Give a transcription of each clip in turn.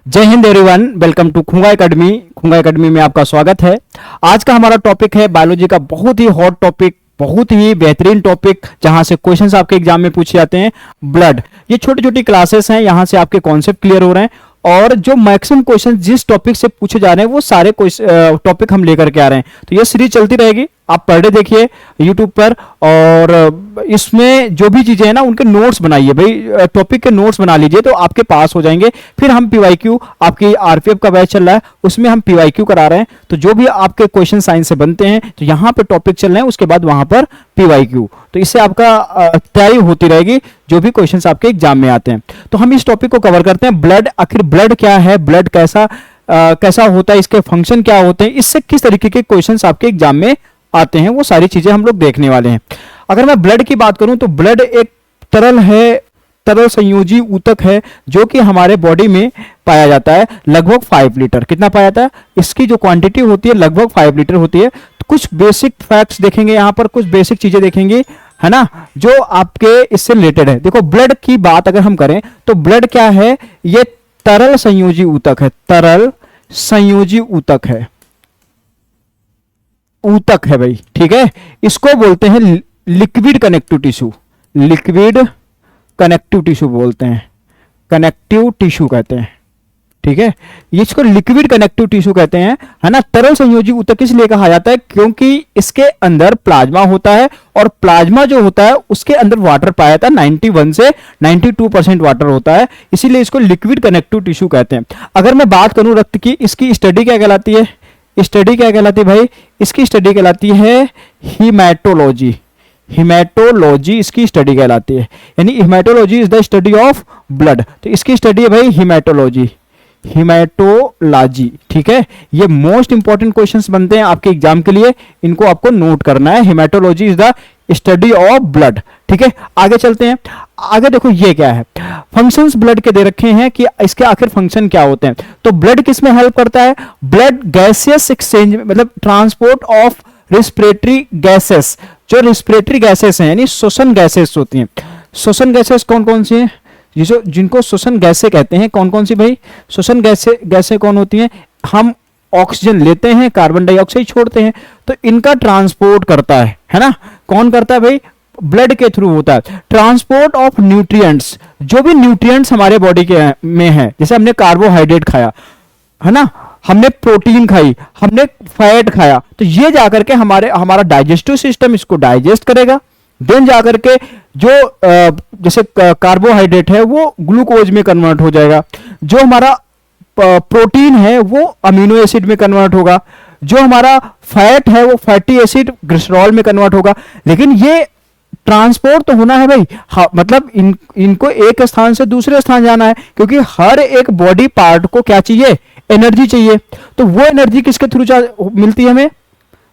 जय हिंद everyone, welcome to Khunga academy. Khunga academy में आपका स्वागत है। आज का हमारा टॉपिक है बायोलॉजी का बहुत ही हॉट टॉपिक, बहुत ही बेहतरीन टॉपिक, जहां से क्वेश्चंस आपके एग्जाम में पूछे जाते हैं। ब्लड, ये छोटी छोटी क्लासेस हैं, यहां से आपके कॉन्सेप्ट क्लियर हो रहे हैं और जो मैक्सिमम क्वेश्चन जिस टॉपिक से पूछे जा रहे हैं वो सारे टॉपिक हम लेकर के आ रहे हैं। तो ये सीरीज चलती रहेगी, आप पर डे देखिए यूट्यूब पर, और इसमें जो भी चीजें हैं ना उनके नोट्स बनाइए भाई, टॉपिक के नोट्स बना लीजिए तो आपके पास हो जाएंगे। फिर हम पीवाईक्यू, आपकी आरपीएफ का बैच चल रहा है उसमें हम पीवाईक्यू करा रहे हैं, तो जो भी आपके क्वेश्चन साइंस से बनते हैं तो यहाँ पे टॉपिक चल रहे हैं, उसके बाद वहां पर पीवाईक्यू, तो इससे आपका तैयारी होती रहेगी जो भी क्वेश्चंस आपके एग्जाम में आते हैं। तो हम इस टॉपिक को कवर करते हैं। ब्लड, आखिर ब्लड क्या है, ब्लड कैसा होता है, इसके फंक्शन क्या होते हैं, इससे किस तरीके के क्वेश्चंस आपके एग्जाम में आते हैं, वो सारी चीजें हम लोग देखने वाले हैं। अगर मैं ब्लड की बात करूं तो ब्लड एक तरल है, तरल संयोजी ऊतक है जो कि हमारे बॉडी में पाया जाता है। लगभग 5 लीटर, कितना पाया जाता है, इसकी जो क्वांटिटी होती है लगभग 5 लीटर होती है। तो कुछ बेसिक फैक्ट्स देखेंगे यहाँ पर, कुछ बेसिक चीजें देखेंगे, है ना, जो आपके इससे रिलेटेड है। देखो, ब्लड की बात अगर हम करें तो ब्लड क्या है, ये तरल संयोजी ऊतक है, तरल संयोजी ऊतक है, ऊतक है भाई, ठीक है। इसको बोलते हैं liquid connective tissue, liquid connective tissue बोलते हैं, कनेक्टिव टिश्यू कहते हैं, ठीक है। इसको लिक्विड कनेक्टिव टिश्यू कहते हैं, है ना। तरल संयोजी ऊतक इसलिए कहा जाता है क्योंकि इसके अंदर प्लाज्मा होता है और प्लाज्मा जो होता है उसके अंदर वाटर पाया जाता है, 91 से 92% वाटर होता है, इसीलिए इसको लिक्विड कनेक्टिव टिश्यू कहते हैं। अगर मैं बात करूं रक्त की, इसकी स्टडी क्या कहलाती है, स्टडी क्या कहलाती है भाई, इसकी स्टडी कहलाती है हीमेटोलॉजी, हीमेटोलॉजी इसकी स्टडी कहलाती है, यानी haematology is the study of blood, तो इसकी स्टडी है भाई हीमेटोलॉजी, हीमेटोलॉजी, ठीक है। ये मोस्ट इंपॉर्टेंट क्वेश्चंस बनते हैं आपके एग्जाम के लिए, इनको आपको नोट करना है। Haematology is the study of blood, ठीक है। आगे चलते हैं। आगे देखो ये क्या है, फंक्शंस ब्लड के दे रखे हैं कि इसके आखिर फंक्शन क्या होते हैं। तो ब्लड किस में हेल्प करता है, ब्लड गैसियस एक्सचेंज, मतलब ट्रांसपोर्ट ऑफ रिस्पिरेटरी गैसेस, जो रिस्पिरेटरी गैसेस हैं यानी श्वसन गैसेस होती हैं। श्वसन गैसेस कौन कौन सी हैं, जिनको श्वसन गैसें कहते हैं, कौन कौन सी भाई, श्वसन गैसें कौन होती हैं, हम ऑक्सीजन लेते हैं, कार्बन डाइऑक्साइड छोड़ते हैं, तो इनका ट्रांसपोर्ट करता है ना, कौन करता है भाई, ब्लड के थ्रू होता है। ट्रांसपोर्ट ऑफ न्यूट्रिएंट्स, जो भी न्यूट्रिएंट्स हमारे बॉडी के में है, जैसे हमने कार्बोहाइड्रेट खाया, है ना, हमने प्रोटीन खाई, हमने फैट खाया, तो ये जाकर के हमारा डाइजेस्टिव सिस्टम इसको डाइजेस्ट करेगा, देन जाकर के जो जैसे कार्बोहाइड्रेट है वो ग्लूकोज में कन्वर्ट हो जाएगा, जो हमारा प्रोटीन है वो अमीनो एसिड में कन्वर्ट होगा, जो हमारा फैट है वो फैटी एसिड ग्लिसरॉल में कन्वर्ट होगा। लेकिन ये ट्रांसपोर्ट तो होना है भाई, हाँ, मतलब इनको एक स्थान से दूसरे स्थान जाना है, क्योंकि हर एक बॉडी पार्ट को क्या चाहिए, एनर्जी चाहिए। तो वो एनर्जी किसके थ्रू मिलती है हमें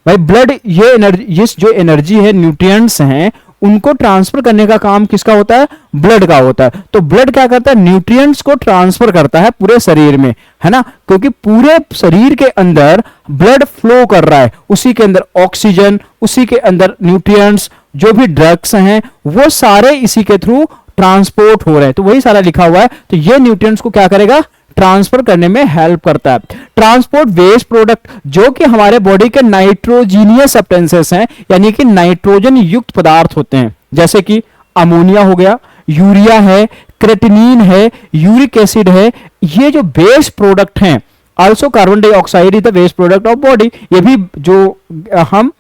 भाई, ब्लड, ये एनर्जी, ये जो एनर्जी है, न्यूट्रिएंट्स हैं, उनको ट्रांसफर करने का काम किसका होता है, ब्लड का होता है। तो ब्लड क्या करता है, न्यूट्रिएंट्स को ट्रांसफर करता है पूरे शरीर में, है ना, क्योंकि पूरे शरीर के अंदर ब्लड फ्लो कर रहा है, उसी के अंदर ऑक्सीजन, उसी के अंदर न्यूट्रिएंट्स, जो भी ड्रग्स हैं वो सारे इसी के थ्रू ट्रांसपोर्ट हो रहे हैं। तो वही सारा लिखा हुआ है, तो ये न्यूट्रिएंट्स को क्या करेगा, ट्रांसफर करने में हेल्प करता है। ट्रांसपोर्ट वेस्ट प्रोडक्ट, जो कि हमारे बॉडी के नाइट्रोजीनियस सब्सटेंसेस हैं, यानी कि नाइट्रोजन युक्त पदार्थ होते हैं, जैसे कि अमोनिया हो गया, यूरिया है, क्रेटिनिन है, यूरिक एसिड है, ये जो वेस्ट प्रोडक्ट हैं। Also carbon dioxide is the waste product of body, ये भी जो हम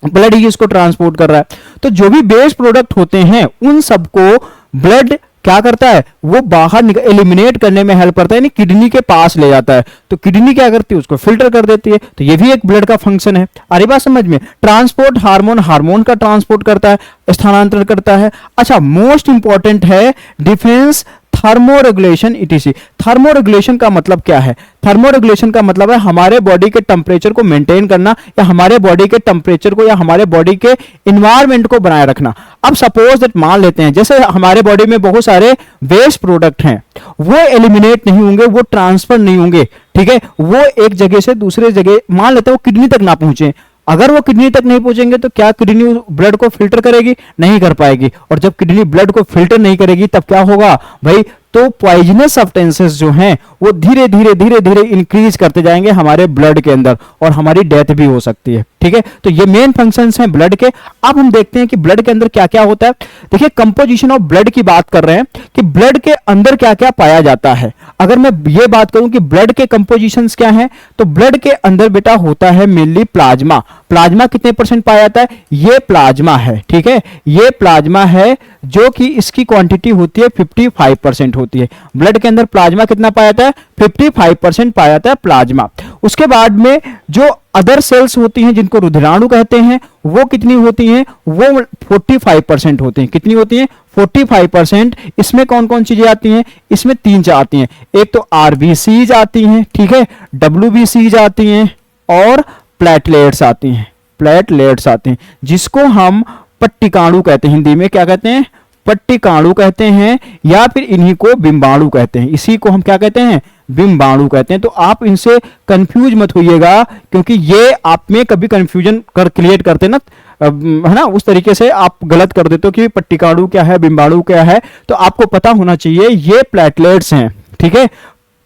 ब्लड ही इसको ट्रांसपोर्ट कर रहा है। तो जो भी वेस्ट प्रोडक्ट होते हैं उन सबको ब्लड क्या करता है, वो बाहर एलिमिनेट करने में हेल्प करता है, यानी किडनी के पास ले जाता है। तो किडनी क्या करती है, उसको फिल्टर कर देती है। तो ये भी एक ब्लड का फंक्शन है। आ रही बात समझ में। ट्रांसपोर्ट हार्मोन, हार्मोन का ट्रांसपोर्ट करता है, स्थानांतरण करता है। अच्छा, मोस्ट इंपॉर्टेंट है डिफेंस, थर्मोरेगुलेशन इटीसी। थर्मोरेगुलेशन का मतलब क्या है, थर्मोरेगुलेशन का मतलब है हमारे बॉडी के टेम्परेचर को मेंटेन करना, या हमारे बॉडी के टेम्परेचर को, या हमारे बॉडी के इन्वायरमेंट को बनाए रखना। अब सपोज दैट मान लेते हैं जैसे हमारे बॉडी में बहुत सारे वेस्ट प्रोडक्ट हैं, वो एलिमिनेट नहीं होंगे, वो ट्रांसफर नहीं होंगे, ठीक है, वो एक जगह से दूसरे जगह, मान लेते हैं वो किडनी तक ना पहुंचे, अगर वो किडनी तक नहीं पहुंचेंगे तो क्या किडनी ब्लड को फिल्टर करेगी, नहीं कर पाएगी। और जब किडनी ब्लड को फिल्टर नहीं करेगी तब क्या होगा भाई, तो पॉइजनस सब्सटेंसेस जो हैं वो धीरे धीरे धीरे धीरे इंक्रीज करते जाएंगे हमारे ब्लड के अंदर और हमारी डेथ भी हो सकती है। ठीक है, तो ये मेन फंक्शंस हैं ब्लड के। अब हम देखते हैं कि ब्लड के अंदर क्या क्या होता है। देखिए, कंपोजिशन ऑफ ब्लड की बात कर रहे हैं कि ब्लड के अंदर क्या क्या पाया जाता है। अगर मैं ये बात करूं कि ब्लड के कंपोजिशंस क्या हैं, तो ब्लड के अंदर बेटा होता है मेनली प्लाज्मा। प्लाज्मा कितने परसेंट पाया जाता है? ये प्लाज्मा है। ठीक है, ये प्लाज्मा है जो कि इसकी क्वांटिटी होती है 55% होती है। ब्लड के अंदर प्लाज्मा कितना पाया जाता है? 55% पाया जाता है प्लाज्मा। उसके बाद में जो अदर सेल्स होती हैं जिनको रुधिराणु कहते हैं, वो कितनी होती हैं? वो 45% होती हैं। कितनी होती हैं? 45%। इसमें कौन कौन चीजें आती हैं? इसमें तीन चीजें आती हैं। एक तो आरबीसीज आती हैं, ठीक है, डब्ल्यूबीसीज आती हैं और प्लेटलेट्स आती हैं। प्लेटलेट्स आते हैं जिसको हम पट्टिकाणु कहते हैं। हिंदी में क्या कहते हैं? पट्टिकाणु कहते हैं, या फिर इन्हीं को बिंबाणु कहते हैं। इसी को हम क्या कहते हैं? बिंबाणु कहते हैं। तो आप इनसे कंफ्यूज मत होइएगा, क्योंकि ये आप में कभी कंफ्यूजन क्रिएट करते ना, है ना, उस तरीके से आप गलत कर देते हो कि पट्टिकाणु क्या है, बिंबाणु क्या है। तो आपको पता होना चाहिए ये प्लेटलेट्स हैं। ठीक है,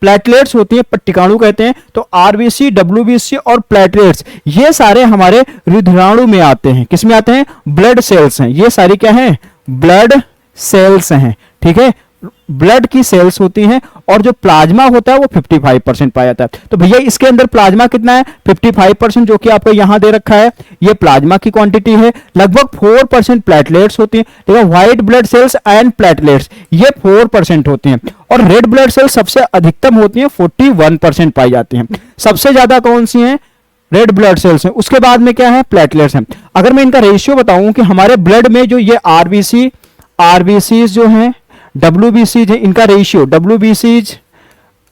प्लेटलेट्स होती हैं, पट्टिकाणु कहते हैं। तो आरबीसी, डब्ल्यूबीसी और प्लेटलेट्स ये सारे हमारे रुधिराणु में आते हैं। किस में आते हैं? ब्लड सेल्स हैं। ये सारी क्या हैं? ब्लड सेल्स हैं। ठीक है, ब्लड की सेल्स होती हैं। और जो प्लाज्मा होता है वो 55% पाया जाता है। तो भैया इसके अंदर प्लाज्मा कितना है? 55%, जो कि आपको यहां दे रखा है। ये प्लाज्मा की क्वांटिटी है। लगभग 4% प्लेटलेट्स होती हैं। देखो, white blood cells and platelets ये 4% होती हैं। और रेड ब्लड सेल्स सबसे अधिकतम होती हैं, 41% पाई जाती हैं। सबसे ज्यादा कौन सी हैं? रेड ब्लड सेल्स हैं। उसके बाद में क्या है? प्लेटलेट्स हैं। अगर मैं इनका रेशियो बताऊं कि हमारे ब्लड में जो ये आरबीसी जो हैं, डब्ल्यूबीसीज है, इनका रेशियो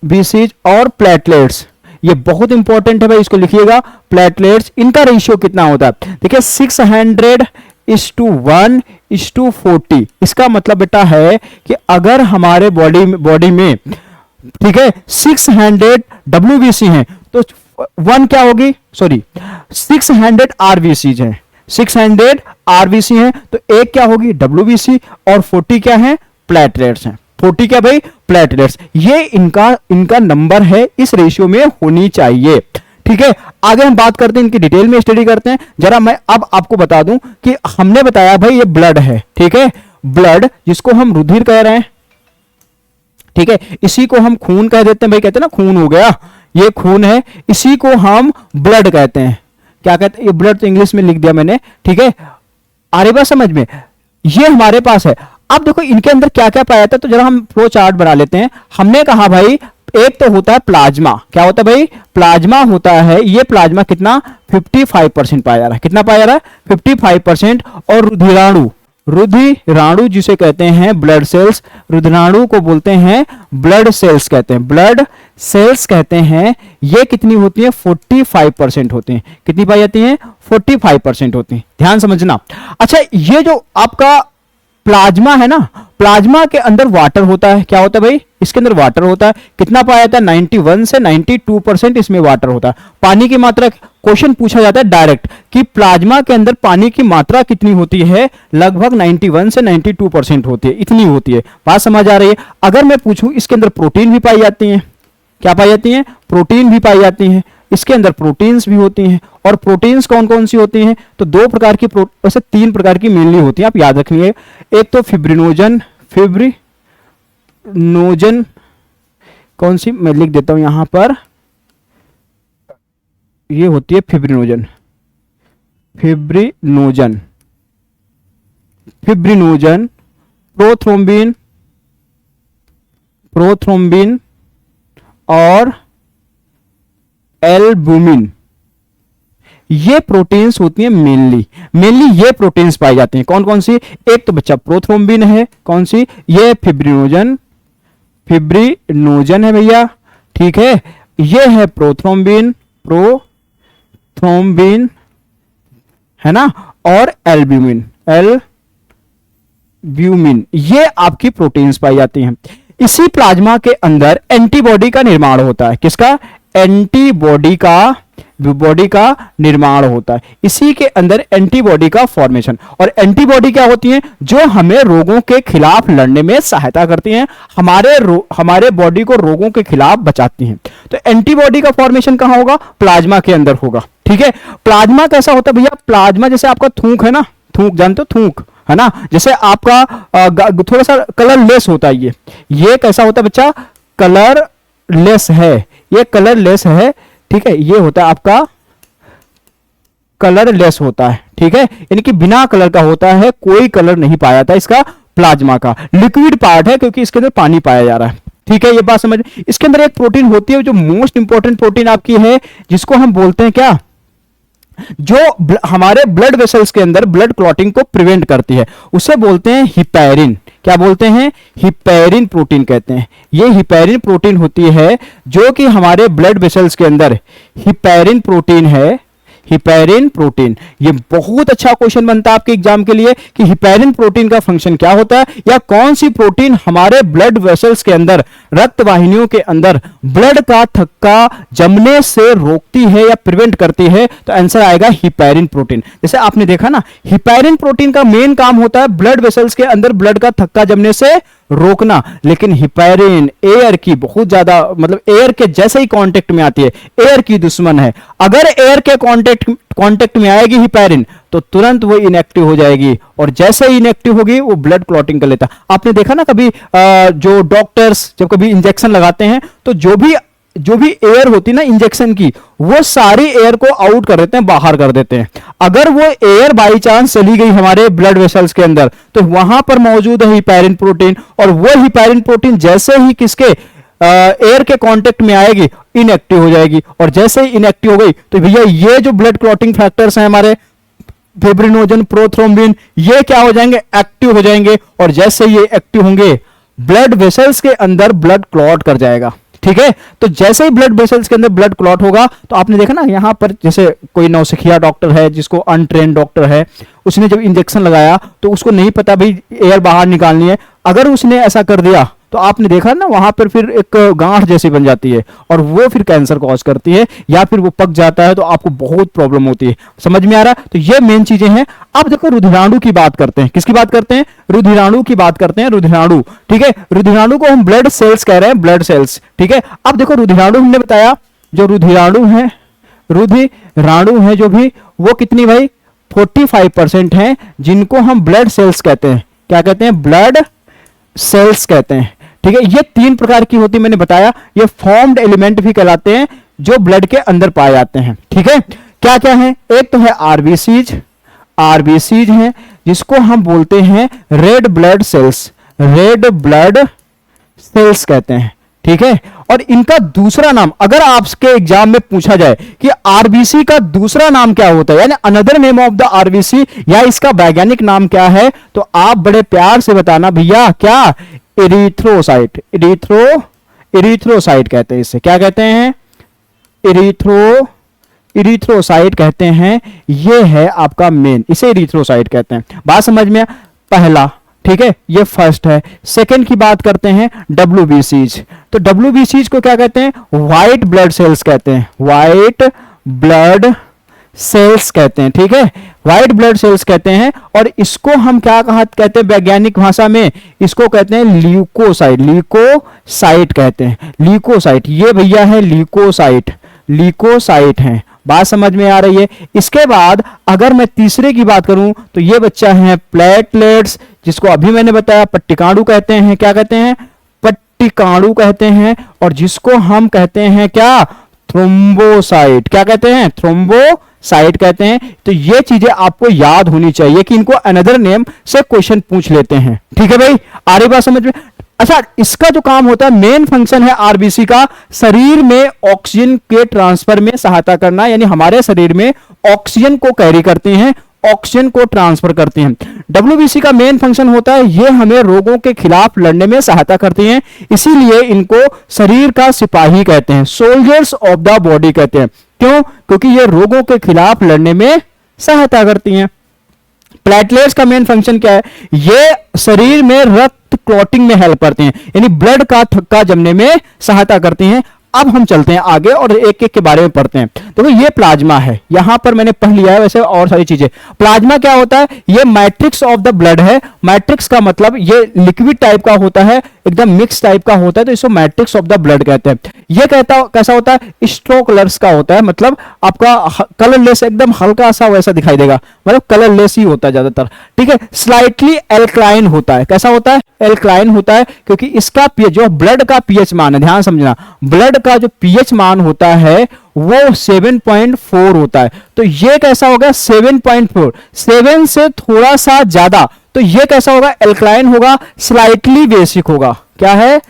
बीसीज और प्लेटलेट्स, ये बहुत इंपॉर्टेंट है भाई, इसको लिखिएगा। प्लेटलेट्स इनका रेशियो कितना होता है? देखिए 600:1:40। इसका मतलब बेटा है कि अगर हमारे बॉडी में, ठीक है, 600 डब्ल्यूबीसी हैं तो 1 क्या होगी? सॉरी, 600 आरबीसीज हैं। 600 आरबीसी हैं तो एक क्या होगी? डब्ल्यूबीसी। और 40 क्या है? प्लेटलेट्स हैं। 40 क्या भाई? प्लेटलेट्स। ये इनका नंबर है, इस रेशियो में होनी चाहिए। ठीक है, आगे हम बात करते हैं, इनकी डिटेल में स्टडी करते हैं। जरा मैं अब आपको बता दूं कि हमने बताया भाई ये ब्लड है। ठीक है, ब्लड जिसको हम रुधिर कह रहे हैं, ठीक है, इसी को हम खून कह देते हैं भाई, कहते हैं ना खून हो गया, ये खून है, इसी को हम ब्लड कहते हैं। क्या कहते हैं? ये ब्लड तो इंग्लिश में लिख दिया मैंने। ठीक है, आ रही बात समझ में? ये हमारे पास है। अब देखो इनके अंदर क्या क्या पाया जाता है, तो जरा हम फ्लो चार्ट बना लेते हैं। हमने कहा भाई एक तो होता है प्लाज्मा। क्या होता है भाई? प्लाज्मा होता है। ये प्लाज्मा कितना? 55% पाया जा रहा है। कितना पाया जा रहा है? 55%। और रुधिराणु जिसे कहते हैं ब्लड सेल्स, रुधिराणु को बोलते हैं ब्लड सेल्स कहते हैं, ब्लड सेल्स कहते हैं। ये कितनी होती है? 45% होती हैं। कितनी पाई जाती हैं? 45% होती हैं। ध्यान समझना। अच्छा, ये जो आपका प्लाज्मा है ना, प्लाज्मा के अंदर वाटर होता है। क्या होता है भाई? इसके अंदर वाटर होता है। कितना पाया जाता है? 91 से 92% इसमें वाटर होता है। पानी की मात्रा, क्वेश्चन पूछा जाता है डायरेक्ट कि प्लाज्मा के अंदर पानी की मात्रा कितनी होती है? लगभग 91 से 92% होती है, इतनी होती है। बात समझ आ रही है? अगर मैं पूछूं इसके अंदर प्रोटीन भी पाई जाती है। क्या पाई जाती है? प्रोटीन भी पाई जाती है। इसके अंदर प्रोटीन्स भी होती हैं। और प्रोटीन्स कौन कौन सी होती हैं? तो दो प्रकार की, वैसे 3 प्रकार की मेनली होती हैं, आप याद रखिए। एक तो फिब्रिनोजन कौन सी, मैं लिख देता हूं यहां पर, ये होती है फिब्रिनोजन प्रोथ्रोम्बिन और एल्बुमिन। ये प्रोटीन्स होती हैं मेनली ये प्रोटीन्स पाई जाती हैं। कौन कौन सी? एक तो बच्चा प्रोथ्रोम्बिन है। कौन सी? ये फिब्रिनोजन है भैया। ठीक है, ये है प्रोथ्रोम्बिन है ना, और एल्ब्यूमिन ये आपकी प्रोटीन्स पाई जाती हैं। इसी प्लाज्मा के अंदर एंटीबॉडी का निर्माण होता है। किसका? एंटीबॉडी का बॉडी का निर्माण होता है, इसी के अंदर एंटीबॉडी का फॉर्मेशन। और एंटीबॉडी क्या होती है? जो हमें रोगों के खिलाफ लड़ने में सहायता करती हैं, हमारे बॉडी को रोगों के खिलाफ बचाती हैं। तो एंटीबॉडी का फॉर्मेशन कहां होगा? प्लाज्मा के अंदर होगा। ठीक है, प्लाज्मा कैसा होता है भैया? प्लाज्मा जैसे आपका थूक है ना, थूक जानते हो, थूक है ना, जैसे आपका थोड़ा सा कलरलेस होता है। ये कैसा होता है बच्चा? कलरलेस है, ये कलरलेस है। ठीक है, ये होता है आपका कलरलेस होता है। ठीक है, यानी कि बिना कलर का होता है, कोई कलर नहीं पाया जाता इसका प्लाज्मा का। लिक्विड पार्ट है क्योंकि इसके अंदर पानी पाया जा रहा है। ठीक है, ये बात समझ। इसके अंदर एक प्रोटीन होती है जो मोस्ट इंपॉर्टेंट प्रोटीन आपकी है, जिसको हम बोलते हैं क्या? जो हमारे ब्लड वेसल्स के अंदर ब्लड क्लॉटिंग को प्रिवेंट करती है, उसे बोलते हैं हिपैरिन। क्या बोलते हैं? हिपैरिन प्रोटीन कहते हैं। ये हिपैरिन प्रोटीन होती है जो कि हमारे ब्लड वेसल्स के अंदर हिपैरिन प्रोटीन है। हिपैरिन प्रोटीन, ये बहुत अच्छा क्वेश्चन बनता है आपके एग्जाम के लिए कि हिपैरिन प्रोटीन का फंक्शन क्या होता है, या कौन सी प्रोटीन हमारे ब्लड वेसल्स के अंदर, रक्त वाहिनियों के अंदर ब्लड का थक्का जमने से रोकती है या प्रिवेंट करती है। तो आंसर आएगा हिपैरिन प्रोटीन। जैसे आपने देखा ना, हिपैरिन प्रोटीन का मेन काम होता है ब्लड वेसल्स के अंदर ब्लड का थक्का जमने से रोकना, लेकिन हिपैरिन एयर की बहुत ज्यादा, मतलब एयर के जैसे ही कांटेक्ट में आती है, एयर की दुश्मन है। अगर एयर के कांटेक्ट में आएगी हिपैरिन तो तुरंत वो इनएक्टिव हो जाएगी, और जैसे ही इनएक्टिव होगी वो ब्लड क्लॉटिंग कर लेता। आपने देखा ना कभी जो डॉक्टर्स जब कभी इंजेक्शन लगाते हैं तो जो भी एयर होती है ना इंजेक्शन की, वो सारी एयर को आउट कर देते हैं, बाहर कर देते हैं। अगर वो एयर बाई चांस चली गई हमारे ब्लड वेसल्स के अंदर तो वहां पर मौजूद है हिपैरिन प्रोटीन, और वो हिपैरिन प्रोटीन जैसे ही किसके एयर के कांटेक्ट में आएगी इनएक्टिव हो जाएगी, और जैसे ही इनएक्टिव हो गई तो भैया ये जो ब्लड क्लॉटिंग फैक्टर्स हैं हमारे फिब्रिनोजन, प्रोथ्रोम्बिन, ये क्या हो जाएंगे? एक्टिव हो जाएंगे, और जैसे ये एक्टिव होंगे ब्लड वेसल्स के अंदर ब्लड क्लॉट कर जाएगा। ठीक है, तो जैसे ही ब्लड वेसल्स के अंदर ब्लड क्लॉट होगा तो आपने देखा ना यहां पर, जैसे कोई नौसिखिया डॉक्टर है जिसको अनट्रेन डॉक्टर है, उसने जब इंजेक्शन लगाया तो उसको नहीं पता भाई एयर बाहर निकालनी है, अगर उसने ऐसा कर दिया तो आपने देखा ना वहां पर फिर एक गांठ जैसी बन जाती है, और वो फिर कैंसर कॉज करती है, या फिर वो पक जाता है तो आपको बहुत प्रॉब्लम होती है। समझ में आ रहा है? तो ये मेन चीजें हैं। अब देखो रुधिराणु की बात करते हैं। किसकी बात करते हैं? रुधिराणु की बात करते हैं। रुधिराणु, ठीक है, रुधिराणु को हम ब्लड सेल्स कह रहे हैं, ब्लड सेल्स। ठीक है, अब देखो रुधिराणु हमने बताया, जो रुधिराणु है जो भी, वो कितनी भाई? 45% है, जिनको हम ब्लड सेल्स कहते हैं। क्या कहते हैं? ब्लड सेल्स कहते हैं। ठीक है, ये 3 प्रकार की होती, मैंने बताया। ये फॉर्म्ड एलिमेंट भी कहलाते हैं जो ब्लड के अंदर पाए जाते हैं। ठीक है, क्या क्या है? एक तो है आरबीसीज है, जिसको हम बोलते हैं red blood cells, red blood cells कहते हैं। ठीक है, और इनका दूसरा नाम अगर आपके एग्जाम में पूछा जाए कि आरबीसी का दूसरा नाम क्या होता है, यानी another name of the RBC, या इसका वैज्ञानिक नाम क्या है, तो आप बड़े प्यार से बताना भैया, क्या? इरिथ्रोसाइट। इरिथ्रोसाइट कहते हैं इसे। क्या कहते हैं? इरिथ्रोसाइट कहते हैं। ये है आपका मेन, इसे इरिथ्रोसाइट कहते हैं। बात समझ में? पहला, ठीक है, ये फर्स्ट है। सेकंड की बात करते हैं डब्ल्यूबीसीज। तो डब्ल्यूबीसीज को क्या कहते हैं? व्हाइट ब्लड सेल्स कहते हैं, व्हाइट ब्लड सेल्स कहते हैं। ठीक है, व्हाइट ब्लड सेल्स कहते हैं। और इसको हम क्या कहते हैं वैज्ञानिक भाषा में? इसको कहते हैं ल्यूकोसाइट। ल्यूकोसाइट कहते हैं, ल्यूकोसाइट। ये भैया है ल्यूकोसाइट है। बात समझ में आ रही है? इसके बाद अगर मैं तीसरे की बात करूं तो ये बच्चा है प्लेटलेट्स, जिसको अभी मैंने बताया पट्टिकाणु कहते हैं। क्या कहते हैं? पट्टिकाणु कहते हैं। और जिसको हम कहते हैं क्या? थ्रोम्बोसाइट। क्या कहते हैं? थ्रोम्बोसाइट कहते हैं। तो ये चीजें आपको याद होनी चाहिए कि इनको अनदर नेम से क्वेश्चन पूछ लेते हैं। ठीक है भाई, आ रही बात समझ में? अच्छा, इसका जो काम होता है, मेन फंक्शन है आरबीसी का, शरीर में ऑक्सीजन के ट्रांसफर में सहायता करना, यानी हमारे शरीर में ऑक्सीजन को कैरी करती हैं, ऑक्सीजन को ट्रांसफर करती हैं। डब्ल्यूबीसी का मेन फंक्शन होता है, ये हमें रोगों के खिलाफ लड़ने में सहायता करती हैं, इसीलिए इनको शरीर का सिपाही कहते हैं, सोल्जर्स ऑफ द बॉडी कहते हैं। क्यों? क्योंकि ये रोगों के खिलाफ लड़ने में सहायता करती हैं। प्लेटलेट्स का मेन फंक्शन क्या है? ये शरीर में रक्त क्लॉटिंग में हेल्प करते हैं, यानी ब्लड का थक्का जमने में सहायता करती हैं। अब हम चलते हैं आगे और एक एक के बारे में पढ़ते हैं। देखो ये प्लाज्मा है, यहां पर मैंने पढ़ लिया है वैसे और सारी चीजें। प्लाज्मा क्या होता है? ये मैट्रिक्स ऑफ द ब्लड है। मैट्रिक्स का मतलब ये लिक्विड टाइप का होता है, एकदम मिक्स टाइप का होता है, तो इसको मैट्रिक्स ऑफ द ब्लड कहते हैं। ये कैसा होता है? स्ट्रो कलर्स का होता है, मतलब आपका कलरलेस, एकदम हल्का सा वैसा दिखाई देगा, मतलब कलरलेस ही होता है ज्यादातर, ठीक है। स्लाइटली एल्कलाइन होता है। कैसा होता है? एल्कलाइन होता है, क्योंकि इसका जो ब्लड का पीएच मान है, ध्यान समझना, ब्लड का जो पीएच मान होता है वो 7.4 होता है। तो ये कैसा होगा? 7.4, 7 से थोड़ा सा ज्यादा, तो ये कैसा होगा? एल्कलाइन होगा, स्लाइटली बेसिक होगा। क्या है?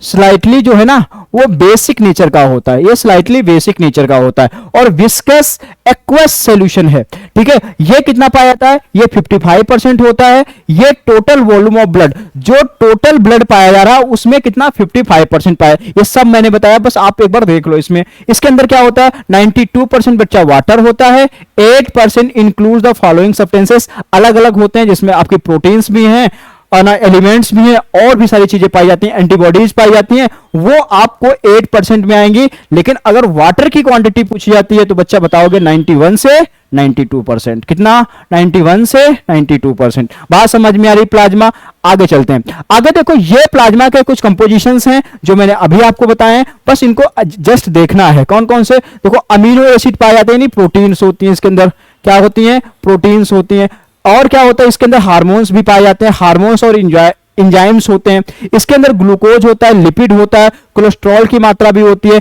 स्लाइटली जो है ना वो बेसिक नेचर का होता है, ये स्लाइटली बेसिक नेचर का होता है, और विस्कस एक्वस सॉल्यूशन है, ठीक है। ये कितना पाया जाता है? ये 55% होता है। ये टोटल वॉल्यूम ऑफ ब्लड, जो टोटल ब्लड पाया जा रहा है उसमें कितना? 55% पाया। ये सब मैंने बताया, बस आप एक बार देख लो। इसमें इसके अंदर क्या होता है? 92% बच्चा वाटर होता है, 8% इंक्लूड द फॉलोइंग सब्सटेंसेस, अलग अलग होते हैं, जिसमें आपकी प्रोटीन्स भी हैं, एलिमेंट्स भी हैं, और भी सारी चीजें पाई जाती हैं, एंटीबॉडीज पाई जाती हैं, वो आपको 8% में आएंगी। लेकिन अगर वाटर की क्वांटिटी पूछी जाती है तो बच्चा बताओगे 91 से 92%। कितना? 91 से 92%। बात समझ में आ रही? प्लाज्मा। आगे चलते हैं। आगे देखो, ये प्लाज्मा के कुछ कंपोजिशंस हैं जो मैंने अभी आपको बताए हैं, बस इनको जस्ट देखना है। कौन कौन से? देखो, अमीनो एसिड पाए जाते हैं, नहीं प्रोटीन्स होती हैं इसके अंदर। क्या होती हैं? प्रोटीन्स होती हैं। और क्या होता है इसके अंदर? हार्मोन्स भी पाए जाते हैं, हार्मोन्स और एंजाइम्स होते हैं। इसके अंदर ग्लूकोज होता है, लिपिड होता है, कोलेस्ट्रॉल की मात्रा भी होती है।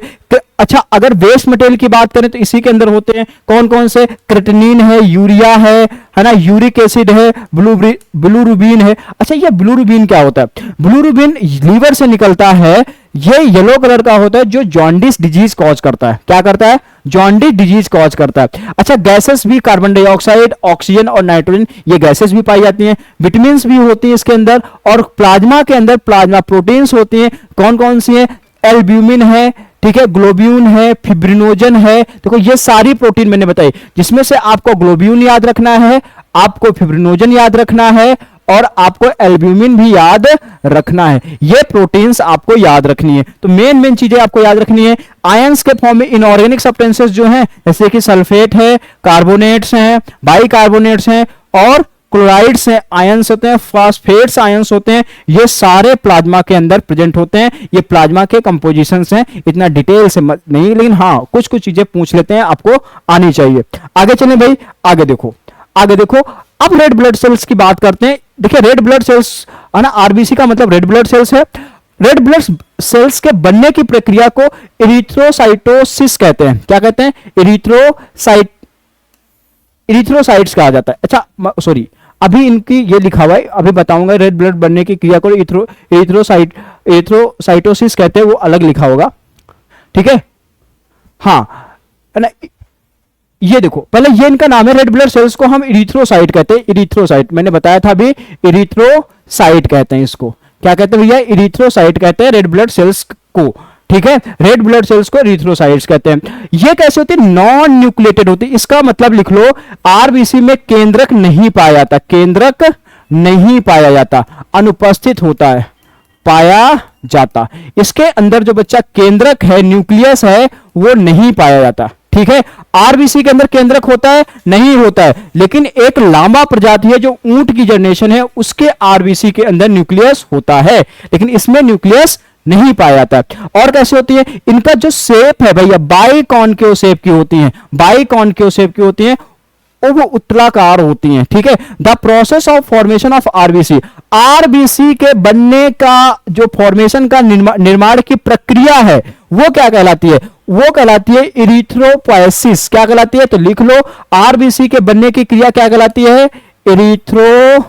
अच्छा, अगर वेस्ट मटेरियल की बात करें तो इसी के अंदर होते हैं कौन कौन से? क्रेटिनिन है, यूरिया है ना, यूरिक एसिड है, ब्लूरुबिन है। अच्छा, ये ब्लूरुबिन क्या होता है? ब्लूरुबिन लीवर से निकलता है, ये येलो कलर का होता है, जो जॉन्डिस डिजीज कॉज करता है। क्या करता है? जॉन्डिस डिजीज कॉज करता है। अच्छा, गैसेस भी, कार्बन डाइऑक्साइड, ऑक्सीजन और नाइट्रोजन, ये गैसेस भी पाई जाती हैं। विटामिन भी होती हैं इसके अंदर, और प्लाज्मा के अंदर प्लाज्मा प्रोटीन्स होती हैं। कौन कौन सी हैं? एल्ब्यूमिन है, ठीक है, ग्लोब्यून है, फिब्रिनोजन है। देखो ये सारी प्रोटीन मैंने बताई, जिसमें से आपको ग्लोब्यून याद रखना है, आपको फिब्रिनोजन याद रखना है, और आपको एल्ब्यूमिन भी याद रखना है। ये प्रोटीन्स आपको याद रखनी है। तो मेन चीजें आपको याद रखनी है। आयंस के फॉर्म में इनऑर्गेनिक सब्सटेंसेस जो हैं, जैसे कि सल्फेट है, कार्बोनेट्स हैं, बाइकार्बोनेट्स हैं, और क्लोराइड्स हैं, आयंस होते हैं, फॉस्फेट्स आयंस होते हैं, ये सारे प्लाज्मा के अंदर प्रेजेंट होते हैं। ये प्लाज्मा के कंपोजिशंस हैं, इतना डिटेल से नहीं, लेकिन हाँ कुछ कुछ चीजें पूछ लेते हैं, आपको आनी चाहिए। आगे चलें भाई, आगे देखो। अब रेड ब्लड सेल्स की बात करते हैं। देखिए, रेड ब्लड सेल्स है ना, आरबीसी का मतलब रेड ब्लड सेल्स है। रेड ब्लड सेल्स के बनने की प्रक्रिया को इरिथ्रोसाइटोसिस कहते हैं। क्या कहते हैं? इरिथ्रोसाइट्स कहा जाता है। अच्छा सॉरी, अभी इनकी ये लिखा हुआ है, अभी बताऊंगा। रेड ब्लड बनने की क्रिया को इरिथ्रोसाइटोसिस कहते हैं, वो अलग लिखा होगा, ठीक है। हाँ, है ना। ये देखो, पहले ये इनका नाम है, रेड ब्लड सेल्स को हम इरिथ्रोसाइट कहते हैं। इरिथ्रोसाइट मैंने बताया था अभी, इरिथ्रोसाइट कहते हैं इसको। क्या कहते हैं भैया? इरिथ्रोसाइट कहते हैं रेड ब्लड सेल्स को, ठीक है। रेड ब्लड सेल्स को इरिथ्रोसाइट्स कहते हैं। ये कैसे होती है? नॉन न्यूक्लिएटेड होती है। इसका मतलब लिख लो, आरबीसी में केंद्रक नहीं पाया जाता, केंद्रक नहीं पाया जाता, अनुपस्थित होता है, पाया जाता। इसके अंदर जो बच्चा केंद्रक है, न्यूक्लियस है, वो नहीं पाया जाता, ठीक है। आरबीसी के अंदर केंद्रक होता है? नहीं होता है, लेकिन एक लामा प्रजाति है जो ऊंट की जनरेशन है, उसके आरबीसी के अंदर न्यूक्लियस होता है, लेकिन इसमें न्यूक्लियस नहीं पाया जाता। और कैसे होती है? इनका जो शेप है भैया, बाइकॉन्केव शेप की होती है, बाइकॉन्केव शेप की होती है, वो उत्तलाकार होती हैं, ठीक है। The process of formation of RBC, RBC के बनने का जो फॉर्मेशन का निर्माण की प्रक्रिया है, वो क्या कहलाती है? वो कहलाती है इरिथ्रोपोएसिस। क्या कहलाती है? तो लिख लो, आरबीसी के बनने की क्रिया क्या कहलाती है? इरिथ्रोपोएसिस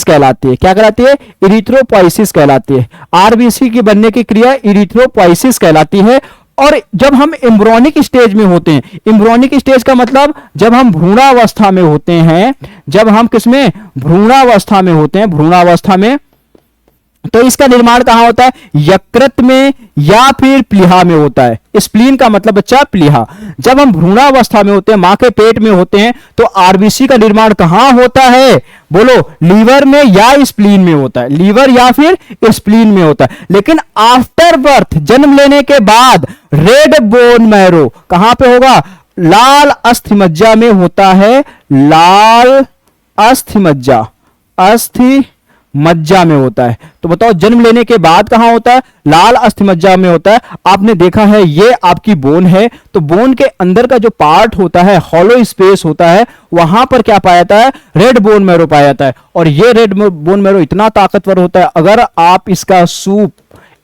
कहलाती है। क्या कहलाती है? इरिथ्रोपोएसिस कहलाती है। आरबीसी की बनने की क्रिया इरिथ्रोपोएसिस कहलाती है। और जब हम एम्ब्रियोनिक स्टेज में होते हैं, एम्ब्रियोनिक स्टेज का मतलब जब हम भ्रूणावस्था में होते हैं, जब हम किसमें? भ्रूणावस्था में होते हैं, भ्रूणावस्था में, तो इसका निर्माण कहां होता है? यकृत में या फिर प्लीहा में होता है। स्प्लीन का मतलब बच्चा प्लीहा। जब हम भ्रूणावस्था में होते हैं, मां के पेट में होते हैं, तो आरबीसी का निर्माण कहां होता है? बोलो, लीवर में या स्प्लीन में होता है? लीवर या फिर स्प्लीन में होता है। लेकिन आफ्टर बर्थ, जन्म लेने के बाद, रेड बोन मैरो कहां पे होगा? लाल अस्थि मज्जा में होता है। लाल अस्थि मज्जा, अस्थि मज्जा में होता है। तो बताओ, जन्म लेने के बाद कहां होता है? लाल अस्थि मज्जा में होता है। आपने देखा है, ये आपकी बोन है, तो बोन के अंदर का जो पार्ट होता है, हॉलो स्पेस होता है, वहां पर क्या पाया जाता है? रेड बोन मैरो पाया जाता है। और ये रेड बोन मैरो इतना ताकतवर होता है, अगर आप इसका सूप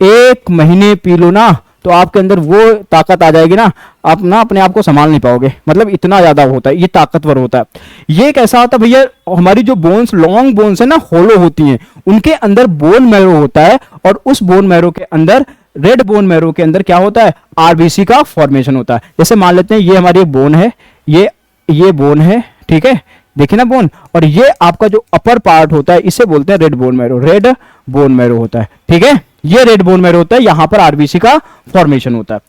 1 महीने पी लो ना, तो आपके अंदर वो ताकत आ जाएगी ना, आप ना अपने आप को संभाल नहीं पाओगे। मतलब इतना ज्यादा होता है, ये ताकतवर होता है। ये कैसा होता है भैया? हमारी जो बोन्स, लॉन्ग बोन्स है ना, होलो होती हैं, उनके अंदर बोन मैरो होता है, और उस बोन मैरो के अंदर, रेड बोन मैरो के अंदर क्या होता है? आरबीसी का फॉर्मेशन होता है। जैसे मान लेते हैं, ये हमारी बोन है, ये बोन है, ठीक है, देखिए ना बोन, और ये आपका जो अपर पार्ट होता है, इसे बोलते हैं red bone marrow. Red bone marrow होता है, ठीक है, ये रेड बोन मैरो होता है, यहां पर आरबीसी का फॉर्मेशन होता है।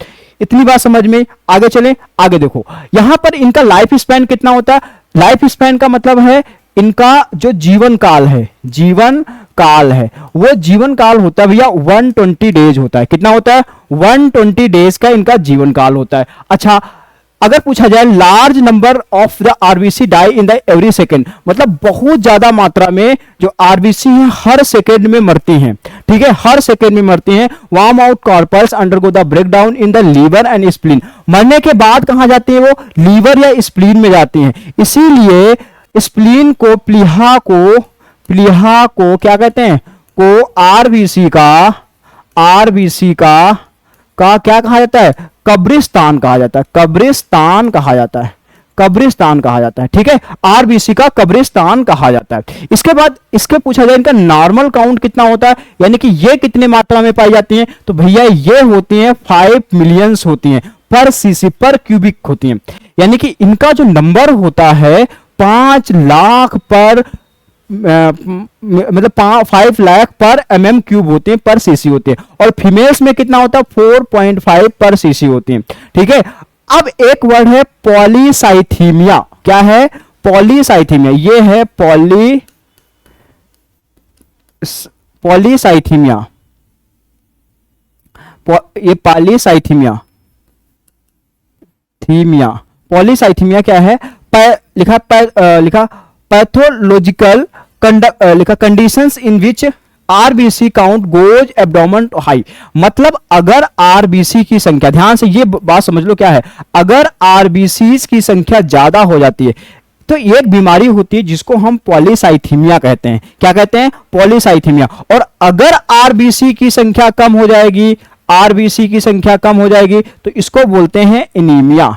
इतनी बात समझ में? आगे चलें। आगे देखो, यहां पर इनका लाइफ स्पैन कितना होता है? लाइफ स्पैन का मतलब है इनका जो जीवन काल है, जीवन काल है, वो जीवन काल होता है भैया 120 डेज होता है। कितना होता है? 120 डेज का इनका जीवन काल होता है। अच्छा, अगर पूछा जाए, large number of the RBC die in the every second, मतलब बहुत ज्यादा मात्रा में जो आरबीसी है हर सेकेंड में मरती हैं, ठीक है, हर सेकेंड में मरती हैं। Worn out corpuscles undergo the break down in the liver and spleen. मरने के बाद कहां जाती है वो? लीवर या स्प्लीन में जाती हैं। इसीलिए स्प्लीन को, प्लीहा को क्या कहते हैं? को आरबीसी का क्या कहा जाता है? कब्रिस्तान कहा जाता है। कब्रिस्तान कहा जाता है। कब्रिस्तान कहा जाता है, ठीक है, आरबीसी का कब्रिस्तान कहा जाता है। इसके बाद इसके पूछा जाए इनका नॉर्मल काउंट कितना होता है, यानी कि ये कितने मात्रा में पाई जाती हैं? तो भैया ये होती हैं 5 मिलियंस होती हैं पर सीसी पर क्यूबिक होती हैं। यानी कि इनका जो नंबर होता है 5 लाख पर मतलब 5 लाख पर mm क्यूब होते हैं, पर सीसी होते हैं। और फीमेल्स में कितना होता है? 4.5 पर सीसी होती हैं, ठीक है। अब एक वर्ड है पॉलीसाइथीमिया। क्या है? पॉलीसाइथीमिया। ये है पॉलीसाइथीमिया। ये पॉलीसाइथीमिया, पॉलीसाइथीमिया क्या है? लिखा पैथोलॉजिकल लिखा कंडीशंस इन विच RBC count goes abdomen high. मतलब अगर आरबीसी की संख्या, ध्यान से ये बात समझ लो क्या है, अगर आरबीसी की संख्या ज्यादा हो जाती है तो एक बीमारी होती है जिसको हम पॉलीसाइथीमिया कहते हैं। क्या कहते हैं? पॉलीसाइथीमिया। और अगर आरबीसी की संख्या कम हो जाएगी, आरबीसी की संख्या कम हो जाएगी, तो इसको बोलते हैं एनीमिया।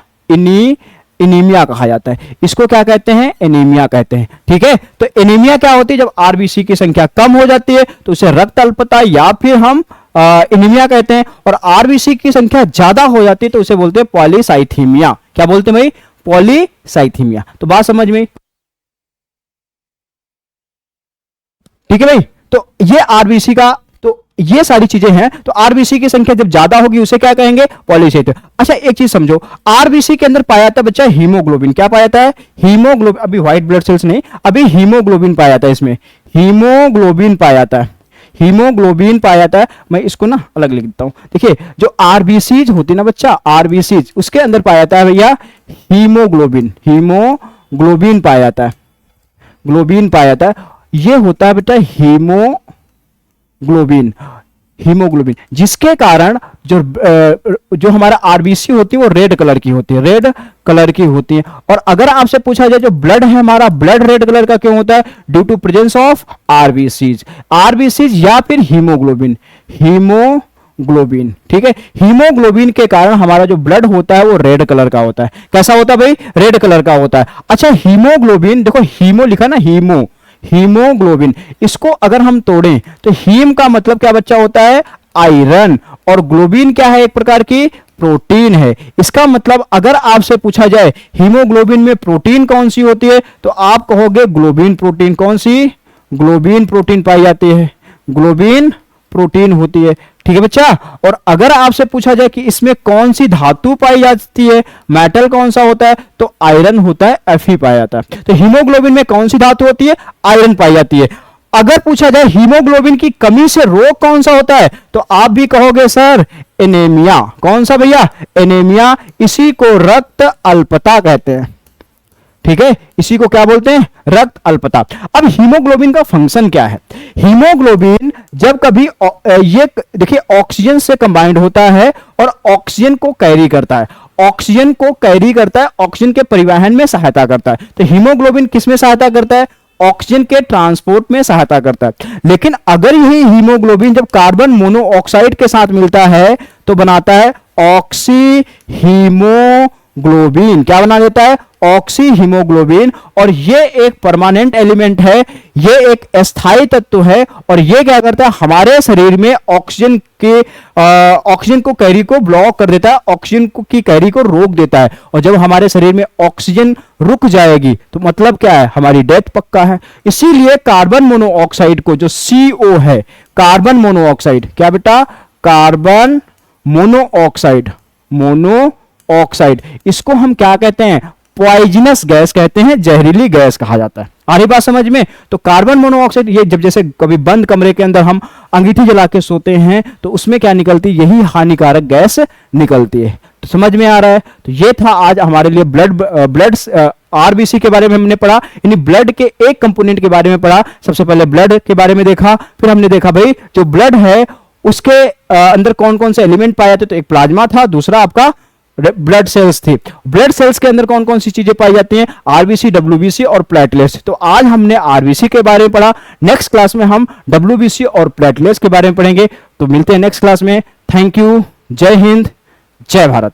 एनीमिया कहा जाता है। इसको क्या कहते हैं? एनीमिया कहते हैं, ठीक है। तो एनीमिया क्या होती है? जब आरबीसी की संख्या कम हो जाती है तो उसे रक्त अल्पता या फिर हम एनीमिया कहते हैं। और आरबीसी की संख्या ज्यादा हो जाती है तो उसे बोलते हैं पॉलीसाइथीमिया। क्या बोलते हैं भाई? पॉलीसाइथीमिया। तो बात समझ में, ठीक है भाई। तो ये आरबीसी का, तो ये सारी चीजें हैं। तो आरबीसी की संख्या जब ज्यादा होगी उसे क्या कहेंगे? पॉलीसाइथीमिया। अच्छा, एक चीज समझो, आरबीसी के अंदर पाया जाता है बच्चा हीमोग्लोबिन। क्या पाया जाता है? हीमोग्लोबिन। अभी व्हाइट ब्लड सेल्स नहीं, अभी हीमोग्लोबिन पाया जाता है। इसमें हीमोग्लोबिन पाया जाता है, हीमोग्लोबिन पाया जाता है। मैं इसको ना अलग लिख देता हूं। देखिए, जो आरबीसीज होती है ना बच्चा, आरबीसीज, उसके अंदर पाया जाता है भैया हीमोग्लोबिन। हीमोग्लोबिन पाया जाता है, ग्लोबिन पाया जाता है। ये होता है बेटा हीमोग्लोबिन, जिसके कारण जो हमारा आरबीसी होती है वो रेड कलर की होती है, रेड कलर की होती है। और अगर आपसे पूछा जाए जो ब्लड है हमारा, ब्लड रेड कलर का क्यों होता है? Due to presence of RBCs या फिर हीमोग्लोबिन, ठीक है। हीमोग्लोबिन के कारण हमारा जो ब्लड होता है वो रेड कलर का होता है। कैसा होता है भाई? रेड कलर का होता है। अच्छा, हीमोग्लोबिन, देखो हीमो लिखा ना, हीमोग्लोबिन, इसको अगर हम तोड़ें तो हीम का मतलब क्या बच्चा होता है? आयरन। और ग्लोबिन क्या है? एक प्रकार की प्रोटीन है। इसका मतलब अगर आपसे पूछा जाए हीमोग्लोबिन में प्रोटीन कौन सी होती है तो आप कहोगे ग्लोबिन प्रोटीन। कौन सी? ग्लोबिन प्रोटीन पाई जाती है, ग्लोबिन प्रोटीन होती है। ठीक है बच्चा। और अगर आपसे पूछा जाए कि इसमें कौन सी धातु पाई जाती है, मेटल कौन सा होता है, तो आयरन होता है, Fe पाया जाता है। तो हीमोग्लोबिन में कौन सी धातु होती है, आयरन पाई जाती है। अगर पूछा जाए हीमोग्लोबिन की कमी से रोग कौन सा होता है, तो आप भी कहोगे सर एनीमिया। कौन सा भैया, एनीमिया। इसी को रक्त अल्पता कहते हैं, ठीक है, इसी को क्या बोलते हैं, रक्त अल्पता। अब हीमोग्लोबिन का फंक्शन क्या है, हीमोग्लोबिन जब कभी ये देखिए ऑक्सीजन से कंबाइंड होता है और ऑक्सीजन को कैरी करता है, ऑक्सीजन को कैरी करता है, ऑक्सीजन के परिवहन में सहायता करता है। तो हीमोग्लोबिन किस में सहायता करता है, ऑक्सीजन के ट्रांसपोर्ट में सहायता करता है। लेकिन अगर यही हीमोग्लोबिन जब कार्बन मोनोऑक्साइड के साथ मिलता है तो बनाता है ऑक्सी हीमोग्लोबिन। क्या बना देता है, ऑक्सी हीमोग्लोबिन। और ये एक परमानेंट एलिमेंट है, ये एक अस्थायी तत्व है, और ये क्या करता है, हमारे शरीर में ऑक्सीजन को कैरी को ब्लॉक कर देता है, ऑक्सीजन की कैरी को रोक देता है। और जब हमारे शरीर में ऑक्सीजन रुक जाएगी तो मतलब क्या है, हमारी डेथ पक्का है। इसीलिए कार्बन मोनोऑक्साइड को, जो CO है, कार्बन मोनोऑक्साइड, क्या बेटा, कार्बन मोनोऑक्साइड, मोनोऑक्साइड, इसको हम क्या कहते हैं, पॉइजनस गैस कहते हैं, जहरीली गैस कहा जाता है। आ रही बात समझ में। तो कार्बन मोनोऑक्साइड, ये जब जैसे कभी बंद कमरे के अंदर हम अंगीठी जला के सोते हैं तो उसमें क्या निकलती है, यही हानिकारक गैस निकलती है। तो समझ में आ रहा है। तो ये था आज हमारे लिए ब्लड RBC के बारे में हमने पढ़ा, यानी ब्लड के एक कंपोनेंट के बारे में पढ़ा। सबसे पहले ब्लड के बारे में देखा, फिर हमने देखा भाई जो ब्लड है उसके अंदर कौन कौन से एलिमेंट पाए जाते, तो एक प्लाज्मा था, दूसरा आपका ब्लड सेल्स थी। ब्लड सेल्स के अंदर कौन कौन सी चीजें पाई जाती हैं, RBC, WBC और प्लेटलेट्स। तो आज हमने RBC के बारे में पढ़ा, नेक्स्ट क्लास में हम WBC और प्लेटलेट्स के बारे में पढ़ेंगे। तो मिलते हैं नेक्स्ट क्लास में। थैंक यू, जय हिंद, जय भारत।